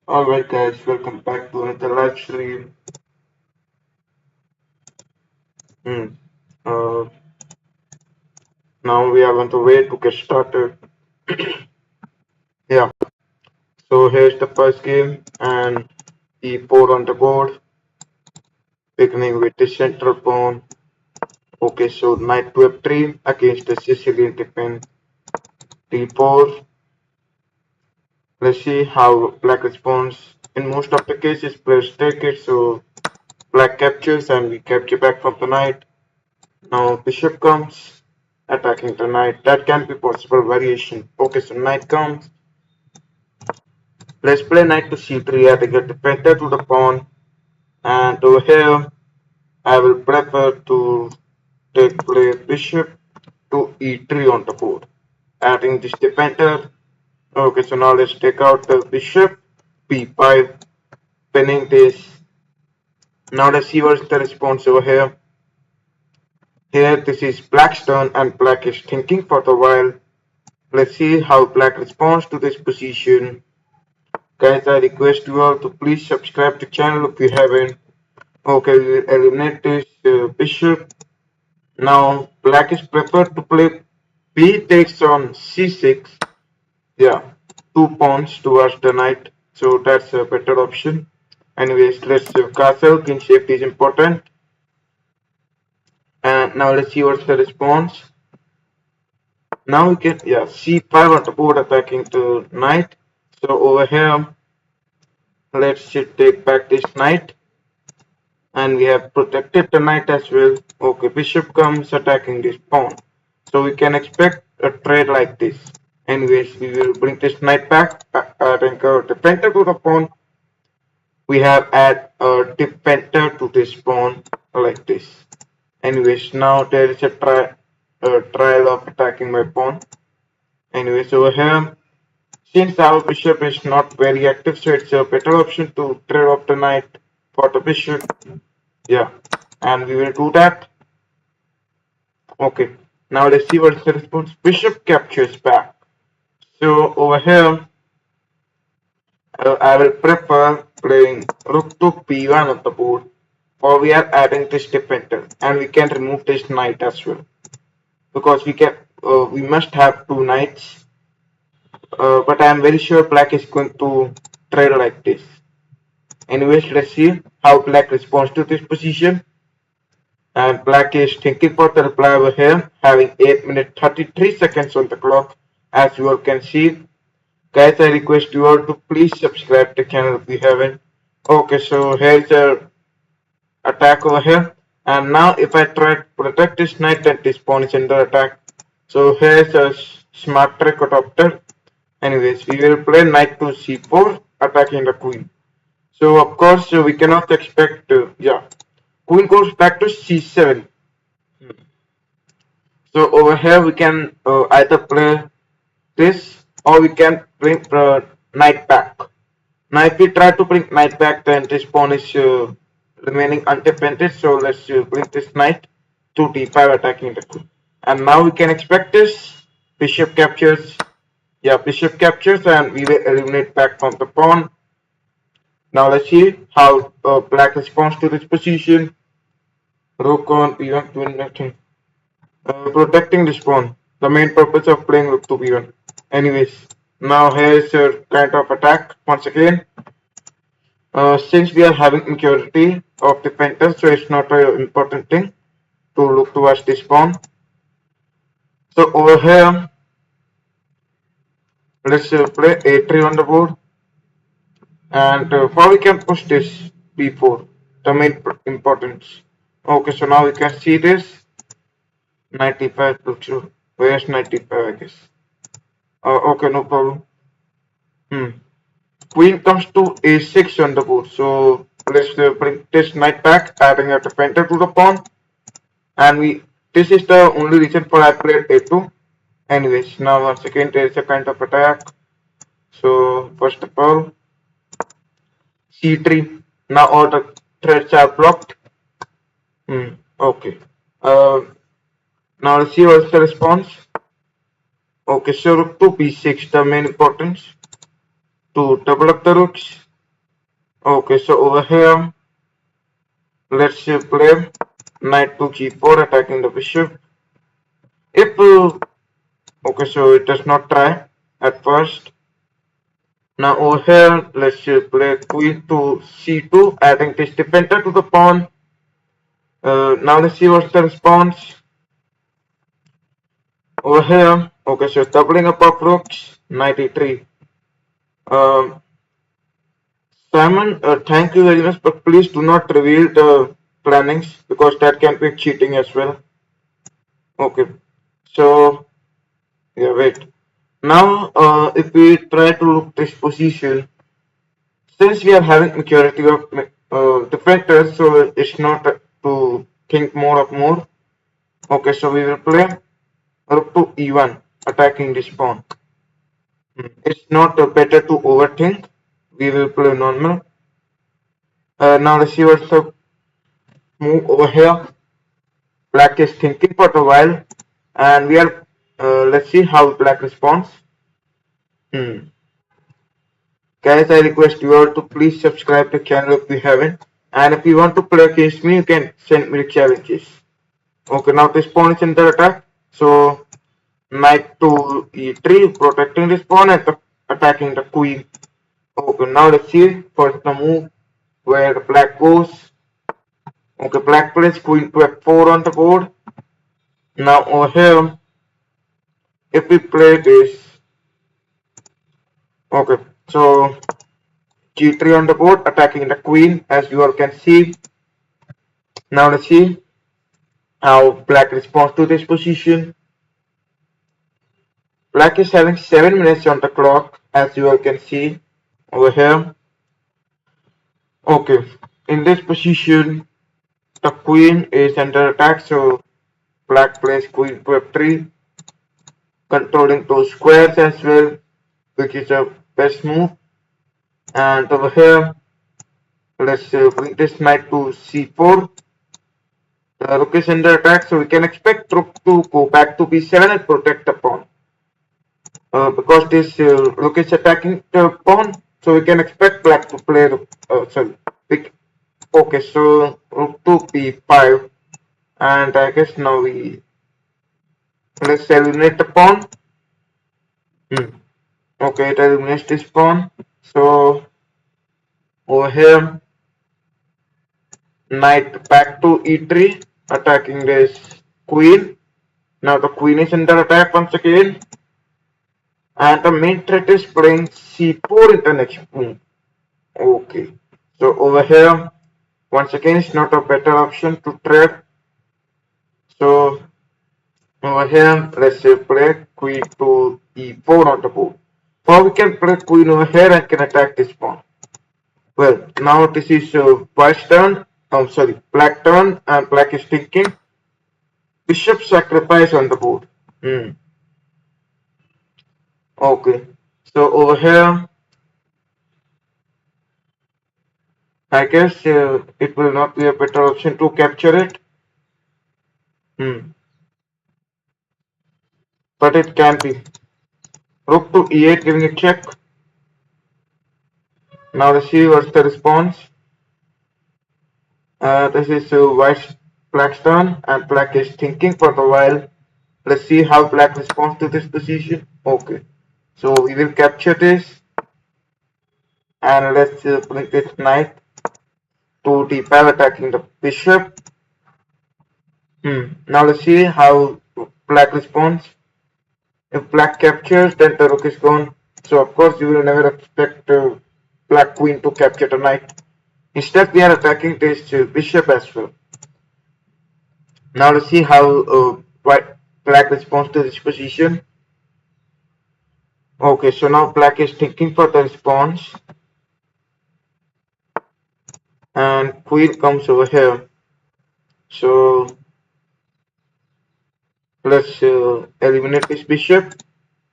Alright guys, welcome back to another live stream. Hmm. Uh, Now we are on the way to get started. Yeah, so here's the first game and E4 on the board, beginning with the central pawn. Okay, so knight to F3 against the Sicilian defense D4. Let's see how black responds. In most of the cases, players take it, so black captures and we capture back from the knight. Now bishop comes, attacking the knight. That can be possible variation. Okay, so knight comes. Let's play knight to c3, adding a defender to the pawn. And over here, I will prefer to play bishop to e3 on the board. Adding this defender. Okay, so now let's take out the bishop, b5, pinning this. Now let's see what's the response over here. Here, this is black's turn, and black is thinking for a while. Let's see how black responds to this position. Guys, I request you all to please subscribe to the channel if you haven't. Okay, we will eliminate this bishop. Now, black is preferred to play b takes on c6. Yeah, 2 pawns towards the knight. So that's a better option. Anyways, let's castle. King safety is important. And now let's see what's the response. Now we can, yeah, c5 on the board attacking the knight. So over here, let's take back this knight. And we have protected the knight as well. Okay, bishop comes attacking this pawn. So we can expect a trade like this. Anyways, we will bring this knight back, adding a defender to the pawn. We have add a defender to this pawn like this. Anyways, now there is a trial of attacking my pawn. Anyways, over here, since our bishop is not very active, so it's a better option to trade off the knight for the bishop. Yeah, and we will do that. Okay, now let's see what's the response. Bishop captures back. So over here, I will prefer playing rook to p1 on the board, or we are adding this defender, and we can remove this knight as well, because we must have two knights. But I am very sure black is going to trade like this. Anyways, let's see how black responds to this position. And black is thinking for the reply over here, having 8 minutes 33 seconds on the clock, as you all can see. Guys, I request you all to please subscribe to the channel if you haven't. Okay, so here's a attack over here. And now if I try to protect this knight, then this pawn is under attack. So here's a smart trick adopted. Anyways, we will play knight to c4, attacking the queen. So of course, we cannot expect, yeah, queen goes back to c7. So over here we can either play this, or we can bring knight back. Now if we try to bring knight back, then this pawn is remaining undefended. So let's bring this knight to d5, attacking the queen. And now we can expect this. Bishop captures. Yeah, bishop captures, and we will eliminate back from the pawn. Now let's see how black responds to this position. Rook on b1 to nothing. Protecting this pawn. The main purpose of playing rook to b1. Anyways, now here's a kind of attack once again. Since we are having impurity of defenders, so it's not an important thing to look towards this pawn. So over here, let's play a3 on the board. And how we can push this b4, the main importance. Okay, so now we can see this 95 picture. Where's 95, I guess? Okay, no problem. Queen comes to a6 on the board. So let's bring this knight back, adding a defender to the pawn. And this is the only reason for I played a2. Anyways, now once again there is a kind of attack. So first of all, c3. Now all the threads are blocked. Okay. Now let's see what's the response. Okay, so rook to b6, the main importance to double up the rooks. Okay, so over here, let's play knight to g4 attacking the bishop. If okay, so it does not try at first. Now over here, let's play queen to c2, adding this defender to the pawn. Now let's see what's the response. Over here, okay, so doubling up of rooks, knight e3. Um, Simon, thank you very much, but please do not reveal the plannings because that can be cheating as well. Okay, so yeah, wait. Now, if we try to look this position, since we are having majority of defenders, so it's not to think more of more. Okay, so we will play rook to e1, attacking this pawn. It's not better to overthink. We will play normal. Now let's see what's the move over here. Black is thinking for a while, and we are. Let's see how Black responds. Hmm. Guys, I request you all to please subscribe to the channel if you haven't. And if you want to play against me, you can send me the challenges. Okay, now this pawn is under attack. So knight to e3, protecting this pawn and attacking the queen. Okay, now let's see for the move where the black goes. Okay, black plays queen to f4 on the board. Now over here, if we play this, okay, so g3 on the board, attacking the queen, as you all can see. Now let's see how black responds to this position. Black is having 7 minutes on the clock, as you all can see over here. Okay, in this position, the queen is under attack, so black plays queen to f3, controlling those squares as well, which is a best move. And over here, let's bring this knight to c4. The rook is under attack, so we can expect rook to go back to b7 and protect the pawn. Because this rook is attacking the pawn, so we can expect black to play sorry. Okay, so rook to b5, and I guess now let's eliminate the pawn. Okay, it eliminates this pawn. So over here, knight back to e3, attacking this queen. Now the queen is under attack once again. And the main threat is playing c4 in the next move. Okay. So over here, once again, it's not a better option to trade. So over here, let's say play queen to e4 on the board. Or we can play queen over here and can attack this pawn. Well, now this is white's turn. Oh, sorry, black turn, and black is thinking. Bishop sacrifice on the board. Okay. So over here, I guess it will not be a better option to capture it. But it can be. Rook to e8 giving a check. Now let's see what's the response. This is black's turn, and black is thinking for a while. Let's see how black responds to this position. Okay. So we will capture this. And let's bring this knight to d5 attacking the bishop. Now let's see how black responds. If black captures, then the rook is gone. So of course you will never expect black queen to capture the knight. Instead, we are attacking this bishop as well. Now let's see how black responds to this position. Okay, so now black is thinking for the response. And queen comes over here. So let's eliminate this bishop.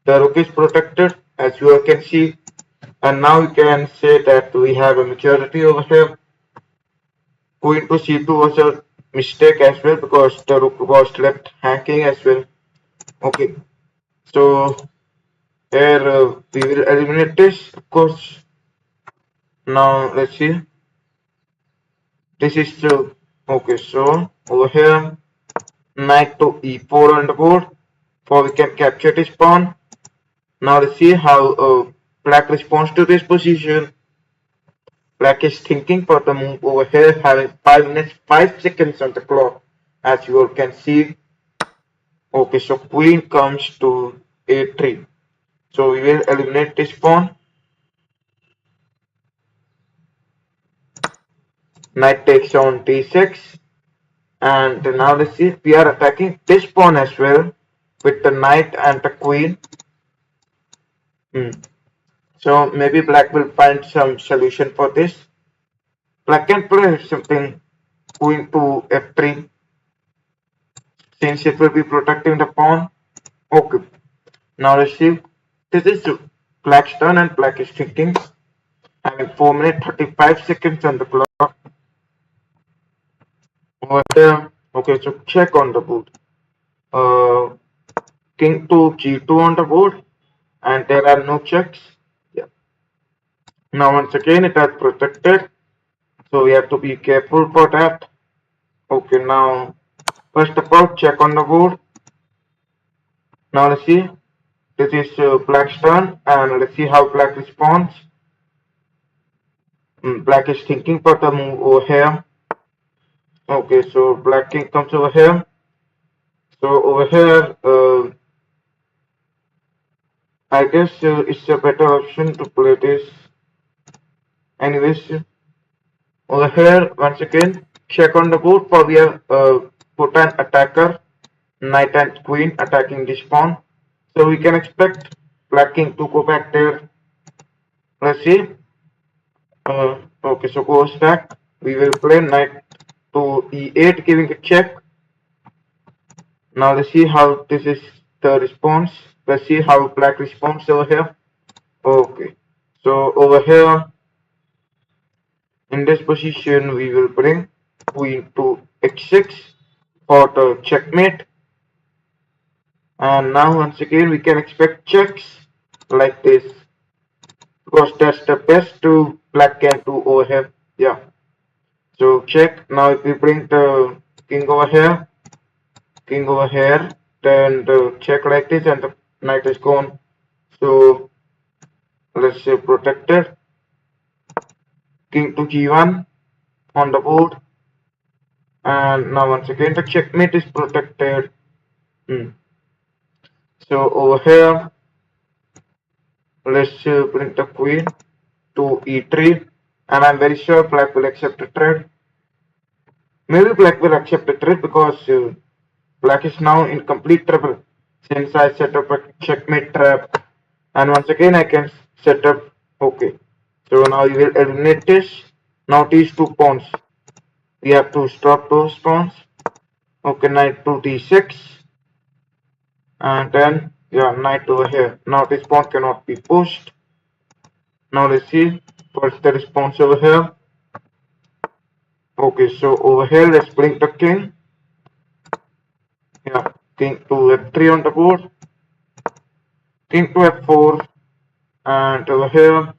The rook is protected, as you all can see. And now we can say that we have a majority over here. Queen to c2 was a mistake as well because the rook was left hanging as well. Okay, so here we will eliminate this, of course. Now let's see. This is the okay. So over here, knight to e4 on the board, for we can capture this pawn. Now let's see how black responds to this position. Black is thinking for the move over here, having 5 minutes 5 seconds on the clock, as you all can see. Okay, so queen comes to a3. So we will eliminate this pawn. Knight takes on d6. And now let's see, we are attacking this pawn as well with the knight and the queen. So maybe black will find some solution for this. Black can play something queen to f3 since it will be protecting the pawn. Okay, now let's see. This is black's turn and black is thinking. Having 4 minutes 35 seconds on the clock. Over here. Okay, so check on the board. Uh, King to g2 on the board, and there are no checks. Yeah. Now once again it has protected, so we have to be careful for that. Okay, now first of all check on the board. Now let's see. This is black's turn, and let's see how black responds. Black is thinking for the move over here. Okay, so black king comes over here. So over here, I guess it's a better option to play this. Anyways, over here once again, check on the board, for we have put an attacker, knight and queen attacking this pawn. So we can expect black king to go back there. Let's see. Okay, so goes back. We will play knight to e8, giving a check. Now let's see how this is the response. Let's see how black responds over here. Okay, so over here in this position we will bring queen to h6 for the checkmate. And now once again we can expect checks like this, because that's the best to black can do over here. Yeah. So check. Now if we bring the king over here, then the check like this and the knight is gone. So let's say protected. King to g1 on the board. And now once again the checkmate is protected. So over here, let's bring the queen to e3. And I'm very sure black will accept the trade. Maybe black will accept the trade because black is now in complete trouble, since I set up a checkmate trap, and once again I can set up. Okay, so now we will eliminate this. Now these two pawns, we have to stop those pawns. Okay, knight to d6, and then yeah, knight over here. Now this pawn cannot be pushed. Now let's see what's the response over here. Okay, so over here let's bring the king. Yeah, king to f3 on the board. King to f4, and over here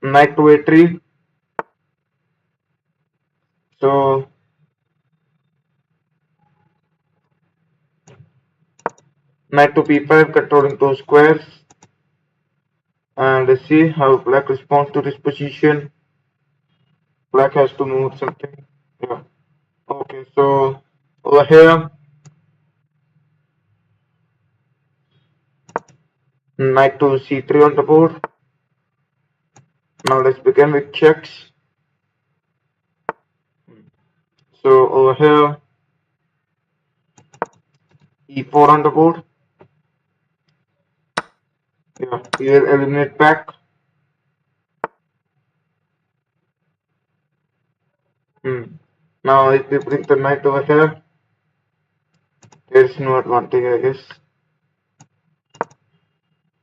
knight to a3. So knight to b5, controlling those squares. And let's see how black responds to this position. Black has to move something. Yeah. Okay, so over here, knight to c3 on the board. Now let's begin with checks. So over here, e4 on the board. Yeah, we will eliminate back. Now if we bring the knight over here, there is no advantage, I guess.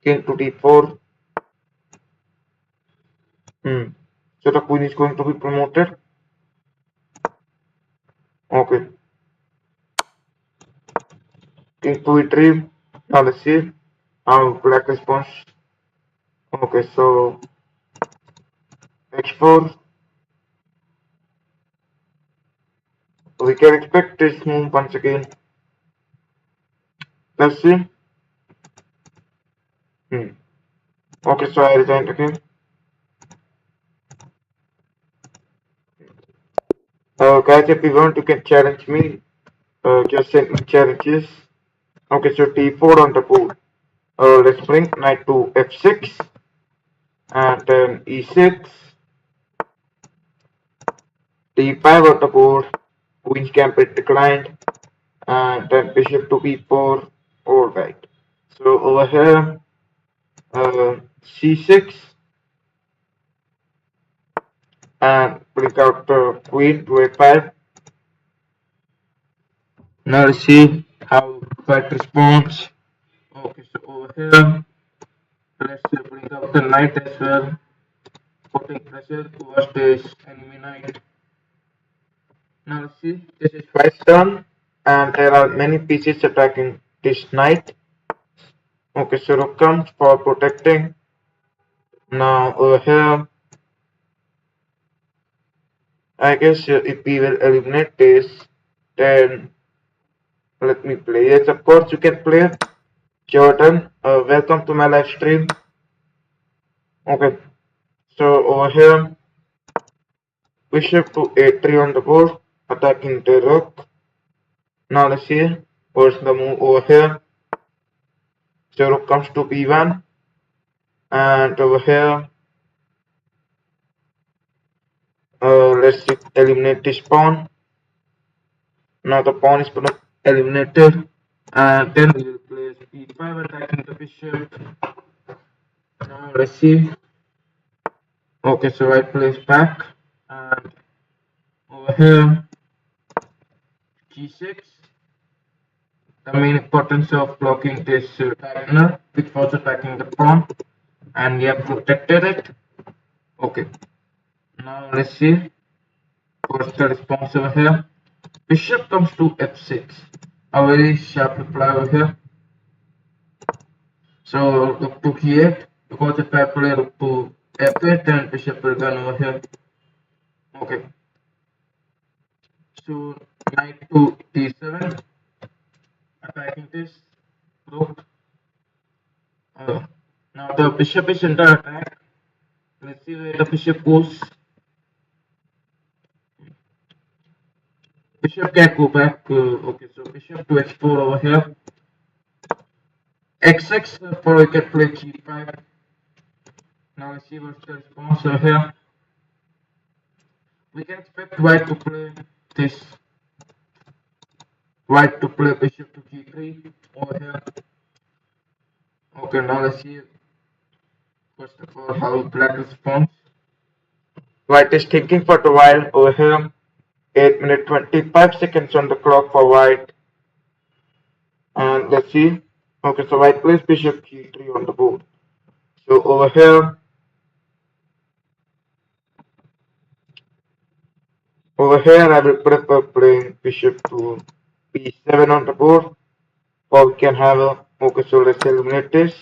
King to d4. So the queen is going to be promoted. Okay. King to e3. Now let's see how black responds. Okay, so H4, we can expect this move once again. Let's see. Hmm. Okay, so I resigned again. Guys, if you want, you can challenge me. Just send me challenges. Okay, so T4 on the board. Let's bring knight to F6 and then E6. D5 on the board. Queen's gambit declined and then bishop to B4. Alright. So over here, C6 and bring out the queen to A5. Now let's see how white responds. Okay, so over here, let's bring out the knight as well, putting pressure towards this enemy knight. Now let's see, this is white's turn, and there are many pieces attacking this knight. Okay, so rook comes for protecting. Now over here, I guess if we will eliminate this, then let me play. Yes, of course you can play. Jordan, welcome to my live stream. Okay, so over here, bishop to a3 on the board, attacking the rook. Now let's see what's the move over here. So rook comes to b1, and over here, let's see, eliminate this pawn. Now the pawn is eliminated, and then we will place b5 attacking the bishop. Now let's see. Okay, so I place back, and over here, g6. The main importance of blocking this diagonal, which was attacking the pawn, and we have protected it. Okay, now let's see what's the response over here. Bishop comes to f6. A very sharp reply over here. So rook to g8, because if I play rook to f8, then bishop will run over here. Okay, so knight to d7, attacking this rook. Now the bishop is under attack. Let's see where the bishop goes. Bishop can go back. Okay, so bishop to h4 over here. x6 for we can play g5. Now let's see what's the response over here. We can expect white to play this. White to play bishop to g3 over here. Okay, now let's see first of all how black responds. White is thinking for a while over here. 8 minutes 25 seconds on the clock for white. And let's see. Okay, so white plays bishop g3 on the board. So over here, I will prefer playing bishop to b7 on the board, or we can have a. Okay, so let's eliminate this.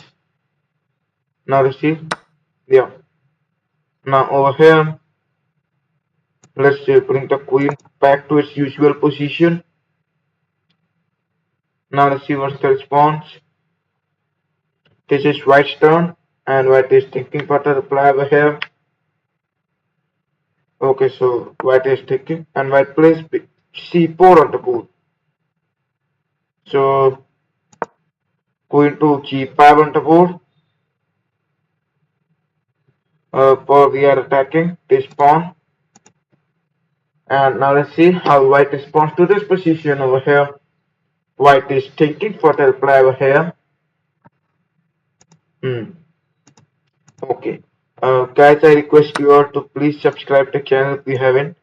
Now let's see. Yeah. Now over here, let's bring the queen back to its usual position. Now let's see what's the response. This is white's turn, and white is thinking for the reply over here. Okay, so white is taking, and white plays c4 on the board. So queen to g5 on the board. For we are attacking this pawn. And now let's see how white responds to this position over here. White is thinking for the reply over here. Okay. Guys, I request you all to please subscribe the channel if you haven't.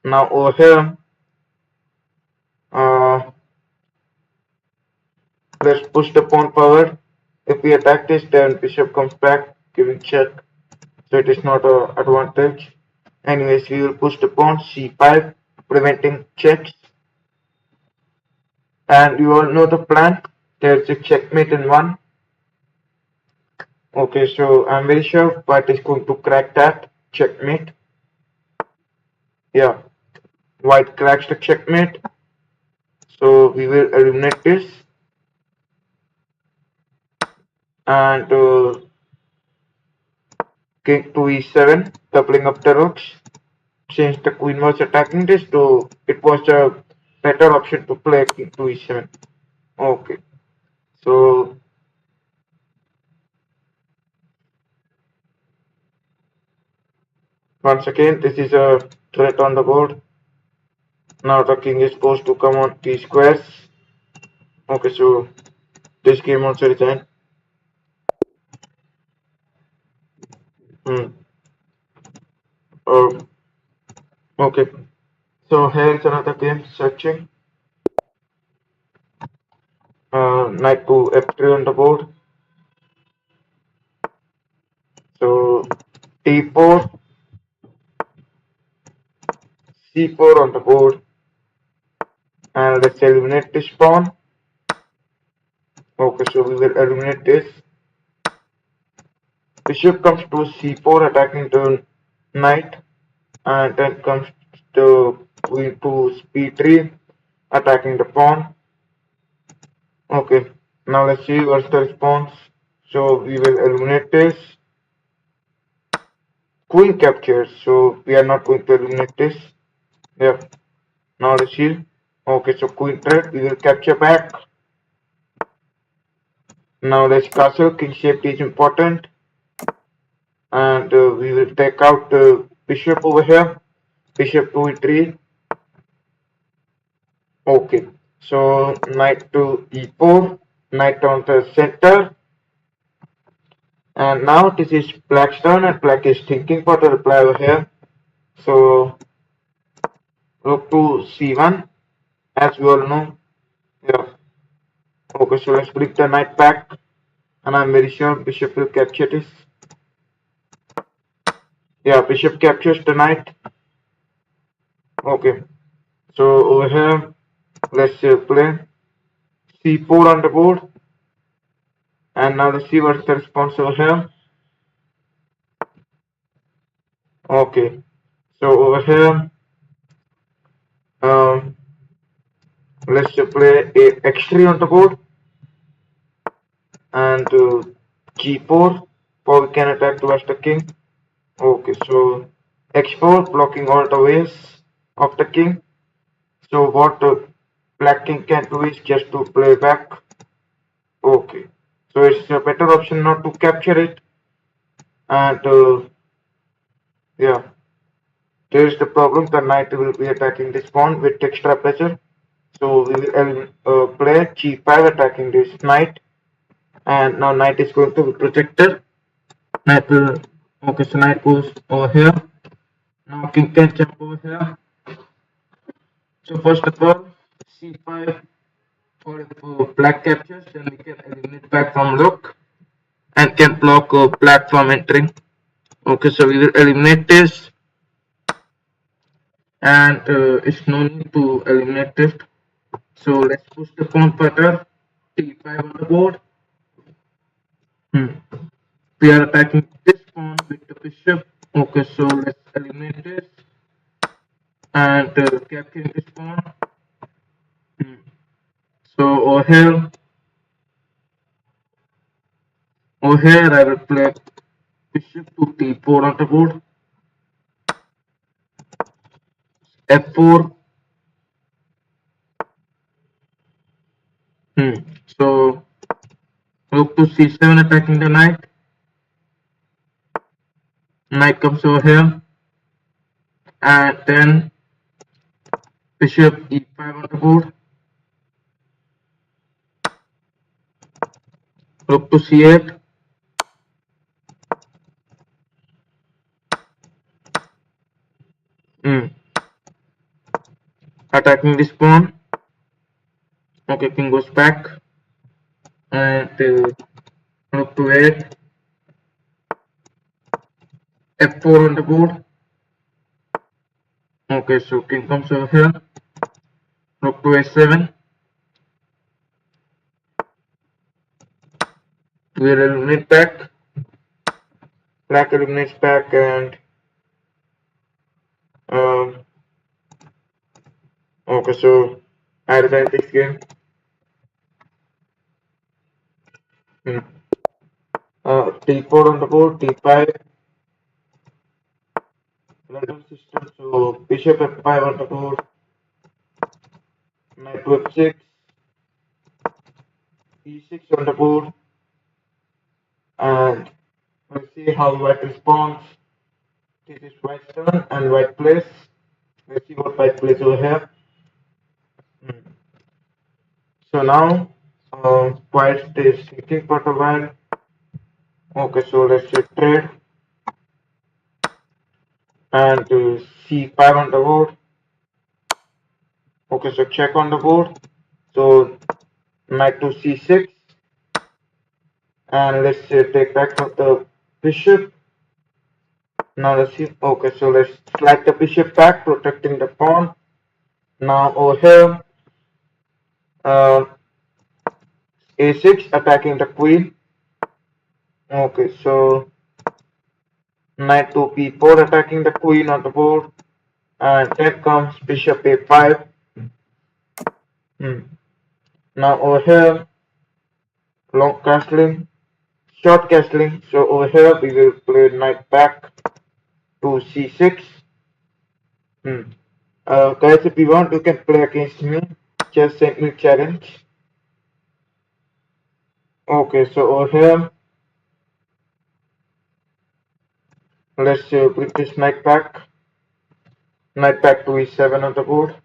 Now over here, uh, let's push the pawn forward. If we attack this, then bishop comes back, giving check. So it is not an advantage. Anyways, we will push the pawn c5, preventing checks. And you all know the plan. There's a checkmate in one. Okay, so I'm very sure white is going to crack that. Checkmate. Yeah, white cracks the checkmate. So we will eliminate this and king to e7, doubling up the rooks. Since the queen was attacking this, so it was a better option to play king to e7. Okay, so once again, this is a threat on the board. Now the king is supposed to come on t squares. Okay, so this game also resigned. Hmm. Oh, okay. So here is another game searching. Knight to f3 on the board. So d4, c4 on the board, and let's eliminate this pawn. Okay, so we will eliminate this. Bishop comes to c4, attacking the knight, and then comes the queen to b3, attacking the pawn. Okay, now let's see what's the response. So we will eliminate this. Queen captures, so we are not going to eliminate this. Yeah, now let's see. Okay, so queen threat, we will capture back. Now let's castle, king safety is important. And we will take out the bishop over here. Bishop to e3. Okay, so knight to e4. Knight on the center. And now this is black's turn and black is thinking for the reply over here. So rook to c1, as we all know. Yeah. Okay, so let's bring the knight back. And I'm very sure bishop will capture this. Yeah, bishop captures the knight. Okay, so over here, let's play c4 on the board. And now let's see what's the response over here. Okay, so over here, um, let's play a x3 on the board and g4 for we can attack towards the king. Okay, so x4 blocking all the ways of the king. So what the black king can do is just to play back. Okay, so it's a better option not to capture it. And yeah, there is the problem. The knight will be attacking this pawn with extra pressure. So we will play g5 attacking this knight. And now knight is going to be protected. Knight will, okay, so knight goes over here. Now king can jump over here. So first of all, c5 for if black captures, then we can eliminate black from rook and can block black from entering. Okay, so we will eliminate this, and it's no need to eliminate this. So let's push the pawn further. t5 on the board. We are attacking this pawn with the bishop. Okay, so let's eliminate this and capturing this pawn. So over here I will play bishop to t4 on the board. f4. So rook to c7 attacking the knight. Knight comes over here, and then bishop e5 on the board. Rook to c8. Attacking this pawn. Okay, king goes back, and rook to 8. f4 on the board. Okay, so king comes over here. Rook to a7. We will eliminate back. Black eliminates back and um, okay, so I resign this game. Hmm. T4 on the board, T5, random system, so bishop F5 on the board, knight to F6, E6 on the board, and let's see how white responds. This is white's turn and white plays. Let's see what white plays over here. Hmm. So now, white is thinking for a while. Okay, so let's say trade and C5 on the board. Okay, so check on the board. So knight to C6, and let's say take back of the bishop. Now let's see. Okay, so let's slide the bishop back, protecting the pawn. Now over here, uh, A6 attacking the queen. Okay, so knight to B4 attacking the queen on the board. And here comes bishop A5. Hmm. Now over here, long castling, short castling. So over here we will play knight back to C6. Hmm. Guys, if you want, you can play against me. Just send me challenge. Okay, so over here, let's bring this knight back. Knight back to E7 on the board.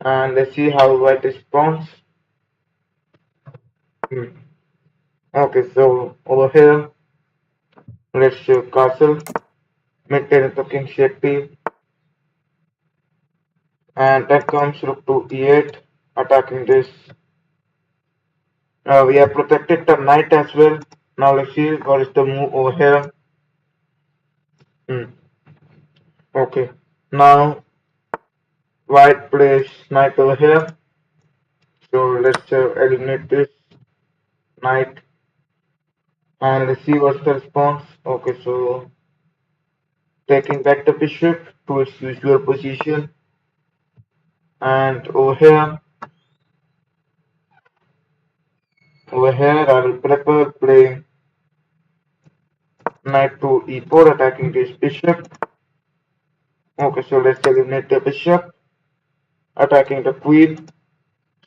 And let's see how white responds. Hmm. Okay, so over here, let's castle, maintain the king active. And that comes rook to E8, attacking this. We have protected the knight as well. Now let's see what is the move over here. Hmm. Okay. Now white plays knight over here. So let's eliminate this knight and let's see what's the response. Okay, so taking back the bishop to its usual position. And over here I will prefer playing knight to e4 attacking this bishop. Okay, so let's eliminate the bishop, attacking the queen.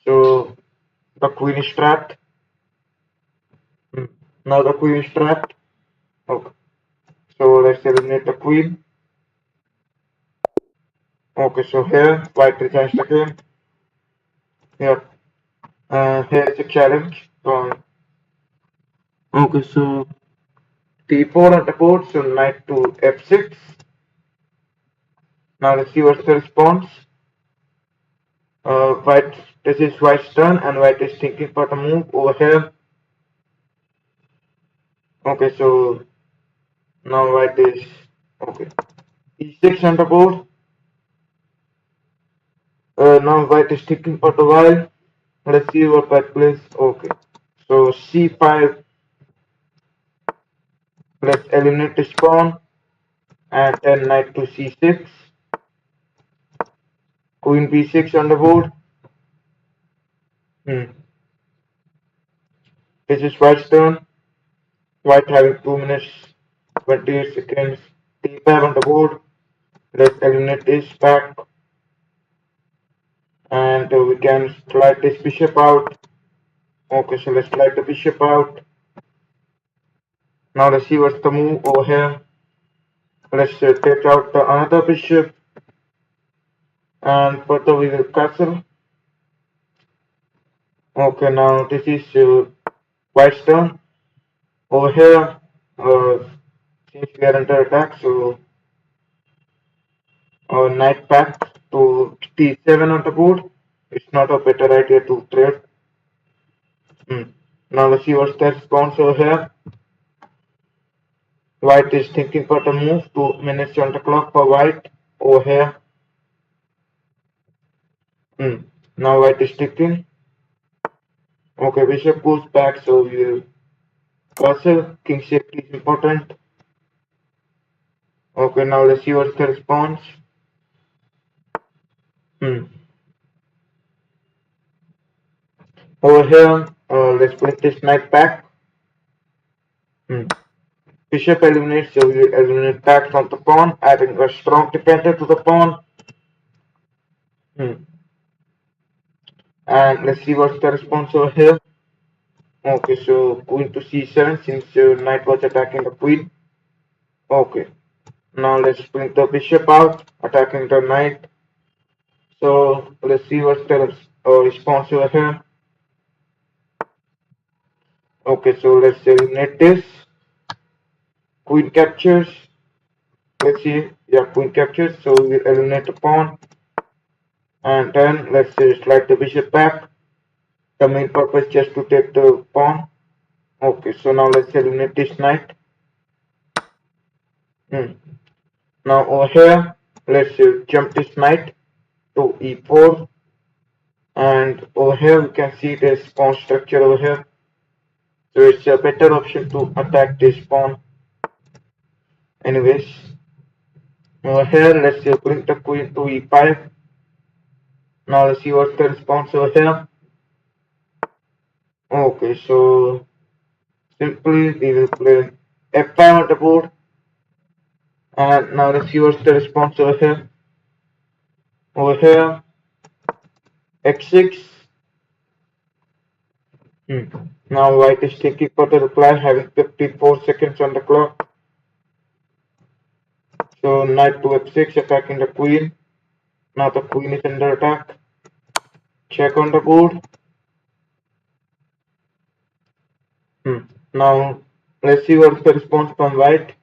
So the queen is trapped. Hmm. Now the queen is trapped. Okay, so let's eliminate the queen. Okay, so here white resigns the game. Here, here's a challenge. Okay, so d4 on the board, so knight to f6. Now let's see what's the response. White, this is white's turn, and white is thinking for the move over here. Okay, so now white is okay. E6 on the board. Now white is thinking for the while. Let's see what white plays. Okay, so C5. Let's eliminate this pawn, and then knight to C6. Queen B6 on the board. Hmm. This is white's turn. White having 2 minutes 28 seconds. D5 on the board. Let's eliminate this back. And we can slide this bishop out. Okay, so let's slide the bishop out. Now let's see what's the move over here. Let's take out the another bishop. And further we will castle. Okay, now this is white's turn. Over here, since we are under attack, so knight back to d7 on the board. It's not a better idea to trade. Hmm. Now let's see what's the response over here. White is thinking for the move. 2 minutes on the clock for white over here. Hmm. Now white is thinking. Okay, bishop goes back, so we will Castle, king safety is important. Okay, now let's see what's the response. Hmm. Over here, let's bring this knight back. Hmm. Bishop eliminates, so we eliminate back from the pawn, adding a strong defender to the pawn. Hmm. And let's see what's the response over here. Okay, so queen to c7 since knight was attacking the queen. Okay, now let's bring the bishop out, attacking the knight. So let's see what's the response over here. Okay, so let's eliminate this. Queen captures. Let's see. Yeah, queen captures. So we will eliminate the pawn. And then let's slide the bishop back. The main purpose just to take the pawn. Okay, so now let's eliminate this knight. Hmm. Now over here, let's jump this knight to e4. And over here we can see this pawn structure over here. So it's a better option to attack this pawn. Anyways, over here let's bring the queen to e5. Now let's see what's the response over here. Okay, so simply we will play f5 on the board. And now let's see what's the response over here. Over here, x6. Now white is taking for the reply, having 54 seconds on the clock. So knight to f6, attacking the queen. Now the queen is under attack. Check on the board. Now let's see what's the response from white.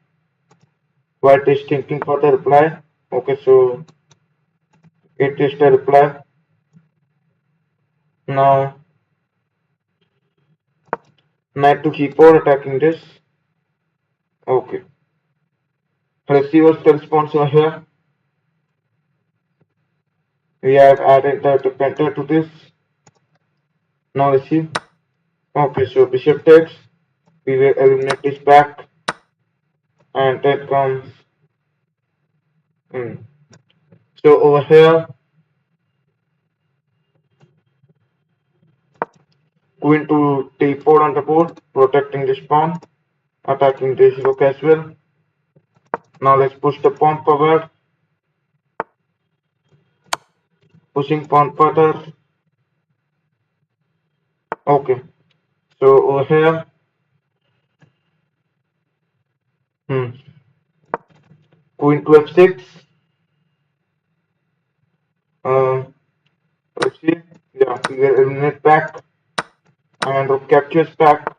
White is thinking for the reply. Okay, so it is the reply. Now knight to g4, attacking this. Okay. Let's see what's the response over here. We have added the defender to this. Now let's see. Okay, so bishop takes. We will eliminate this back. And that comes. So over here, queen to d4 on the board, protecting this pawn, attacking this rook as well. Now let's push the pawn forward. Pushing pawn further. Okay. So over here, queen to f6. Let's see. Yeah, we will eliminate back. And rook captures back.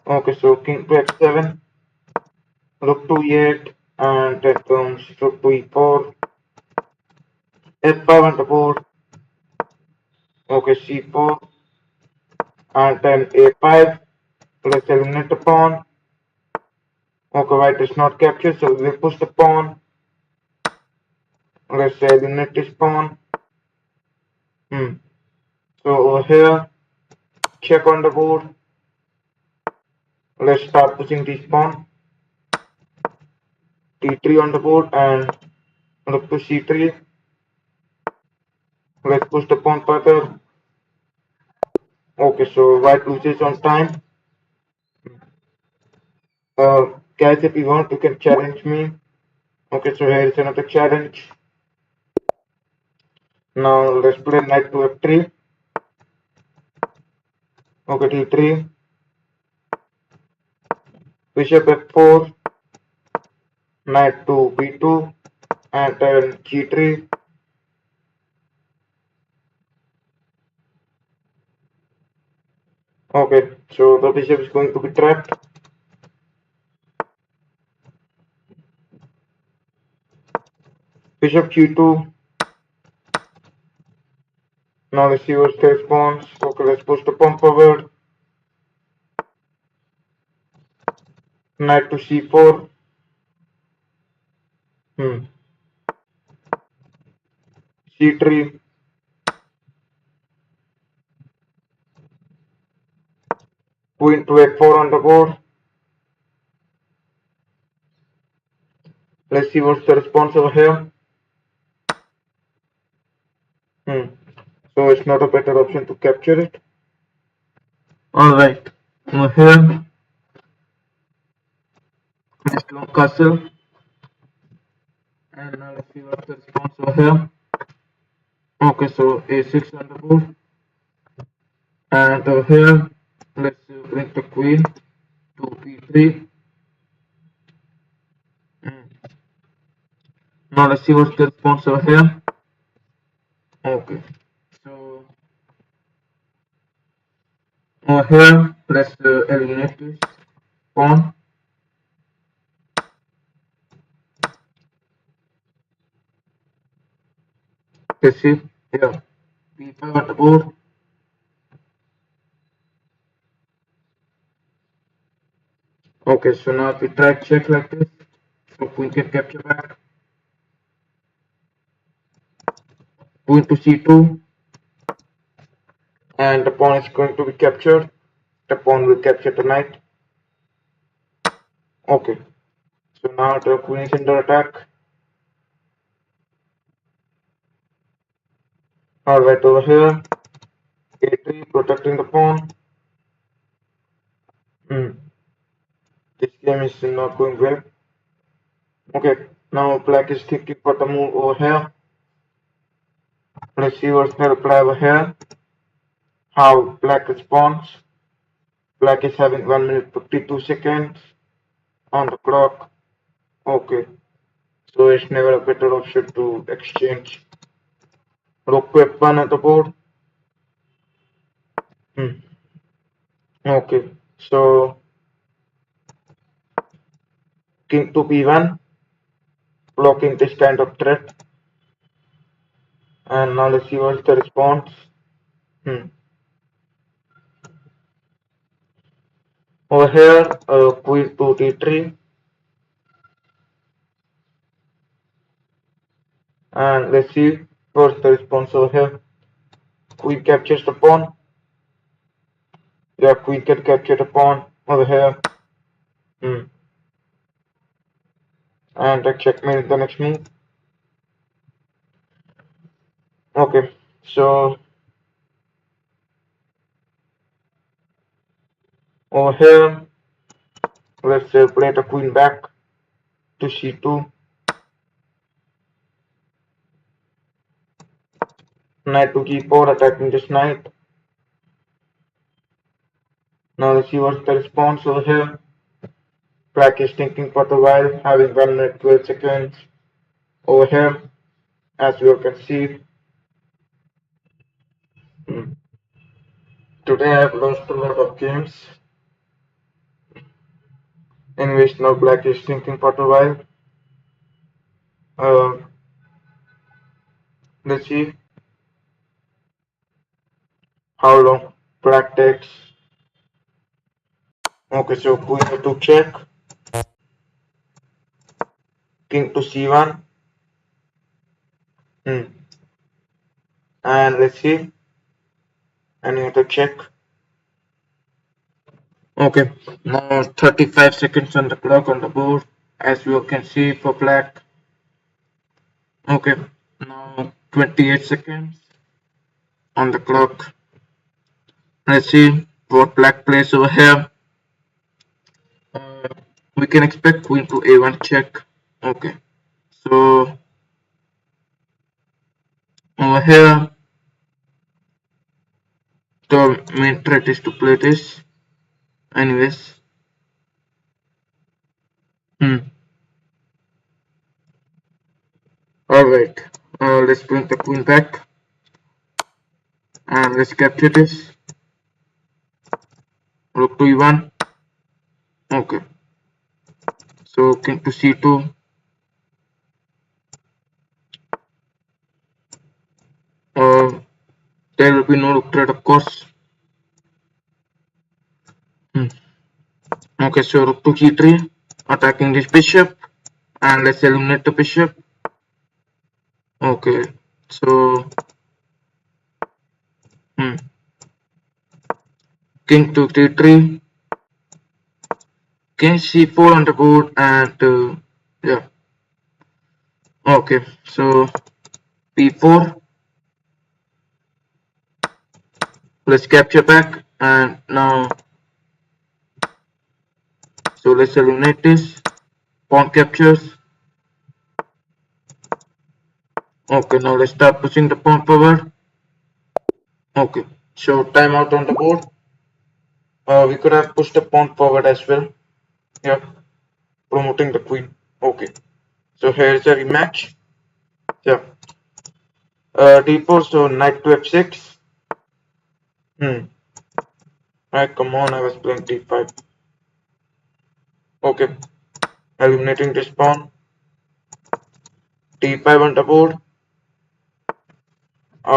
Okay, so king to f7. Rook to e8. And then comes rook to e4. f5 on the board. Okay, c4. And then a5. Let's eliminate the pawn. Okay, white is not captured, so we will push the pawn. Let's eliminate this pawn. So over here, check on the board. Let's start pushing this pawn. d3 on the board and rook to c3. Let's push the pawn further. Okay, so white loses on time. Guys, if you want, you can challenge me. Okay, so here is another challenge. Now let's play knight to f3. Okay, d3. Bishop f4. Knight to b2. And then g3. Okay, so the bishop is going to be trapped. Bishop g2. Now let's see what's the response. Okay, let's push the pawn forward. Knight to c4. c3. Queen to a4 on the board. Let's see what's the response over here. So it's not a better option to capture it. Alright. Over here, next long castle. And now let's see what's the response over here. Okay, so a6 on the board. And over here, let's bring the queen to b3. Now let's see what's the response over here. Okay, so over here, let's eliminate this pawn. Let's see, yeah, b5 on the board. Okay, so now if we try check like this, so queen can capture back. Queen to c2, and the pawn is going to be captured. The pawn will capture the knight. Okay, so now the queen is under attack. Alright, over here, a3 protecting the pawn. This game is not going well. Okay, now black is thinking for the move over here. Let's see what's the reply over here. How black responds. Black is having 1 minute 52 seconds on the clock. Okay, so it's never a better option to exchange. Rook to f1 at the board. Okay, so king to b1, blocking this kind of threat. And now let's see what's the response. Over here, queen to d3. And let's see what's the response over here. Queen captures the pawn. Yeah, queen can capture the pawn over here. And a checkmate in the next move. Okay, so over here, let's play the queen back to c2. Knight to g4, attacking this knight. Now let's see what's the response over here. Black is thinking for a while, having 1 minute 12 seconds. Over here, as you can see, today I've lost a lot of games. In which now black is thinking for a while. Uh, let's see how long black takes. Okay, so queen to check. King to c1. And let's see. And you have to check. Okay, now 35 seconds on the clock on the board, as you can see for black. Okay, now 28 seconds on the clock. Let's see what black plays over here. We can expect queen to a1 check. Okay, so over here the main threat is to play this. Anyways, alright, let's bring the queen back and let's capture this. Rook to e1. Okay, so king to c2. There will be no rook threat, of course. Okay, so rook to g3, attacking this bishop, and let's eliminate the bishop. Okay, so king to d3, Okay, c4 on the board and yeah. Okay, so p4. Let's capture back and now so let's eliminate this. Pawn captures. Okay, now let's start pushing the pawn forward. Okay, so timeout on the board. We could have pushed the pawn forward as well. Yeah, promoting the queen. Okay, so here's a rematch. Yeah, d4, so knight to f6. Hmm. Right, come on, I was playing d5. Okay, eliminating this pawn. d5 on the board.